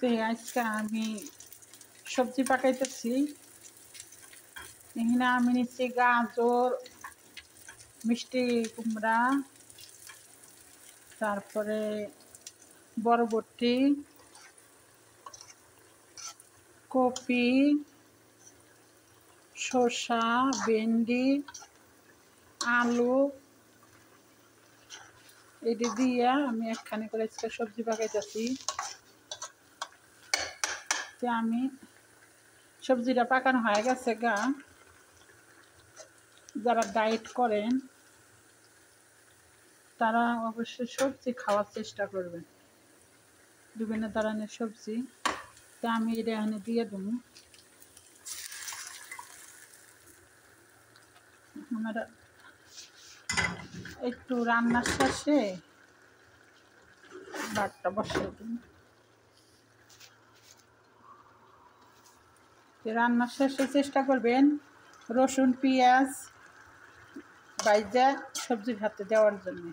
তো আজকে আমি সবজি পাকাইতেছি। এখানে আমি নিচ্ছি গাজর, মিষ্টি কুমড়া, তারপরে বরবটি, কপি, শসা, ভেন্ডি, আলু, এটি দিয়ে আমি একখানে করে সবজি পাকাইতেছি। আমি সবজিটা পাকানো হয়ে গেছে গা। যারা ডায়েট করেন তারা অবশ্যই সবজি খাওয়ার চেষ্টা করবেন, বিভিন্ন ধরনের সবজি। তা আমি এটা এখানে দিয়ে দেবো। আমার একটু রান্নার শেষে ভাতটা বসিয়ে দিন। রান্নার শেষে চেষ্টা করবেন রসুন পেঁয়াজ ভাজা সবজি ভাতে দেওয়ার জন্য।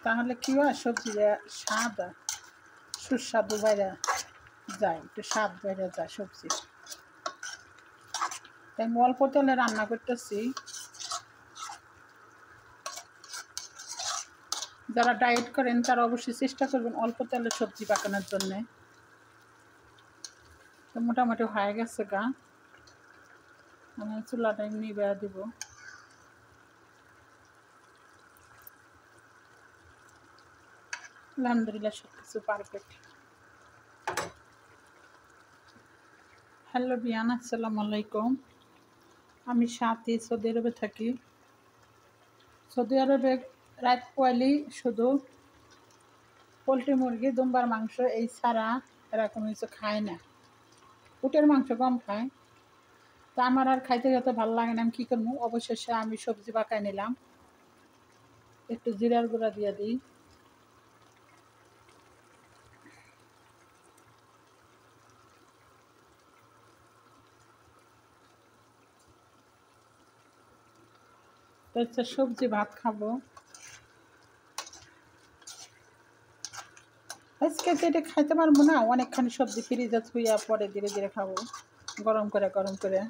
তাহলে কি হয়, সবজিটা স্বাদ সুস্বাদু বাইরে যায়, একটু স্বাদ বাইরে যায় সবজি। তাই আমি অল্প তেলে রান্না করতেছি। যারা ডায়েট করেন তারা অবশ্যই চেষ্টা করবেন অল্প তেলে সবজি পাকানোর জন্যে। তো মোটামুটি হয়ে গেছে গা। আমি চুলাটা এমনি বেড়া দিব। আলহামদুলিল্লাহ সব কিছু পারফেক্ট। হ্যালো বিয়ান, আসসালামু আলাইকুম। আমি সাথী সৌদি আরবে থাকি। সৌদি আরবে রাত পোয়ালি শুধু পোলট্রি, মুরগি, দুম্বার মাংস এই ছাড়া এরা কোনো কিছু খায় না। উটের মাংস কম খায়। তা আমার আর খাইতে যত ভালো লাগে না, আমি কী করবো, অবশেষে আমি সবজি পাকায় নিলাম। একটু জিরার গুঁড়া দিয়ে দিই। তো সবজি ভাত খাবো আজকে। এটা খাইতে পারবো না, অনেকখানি সবজি ফ্রিজে থুইয়া পরে ধীরে ধীরে খাবো, গরম করে গরম করে।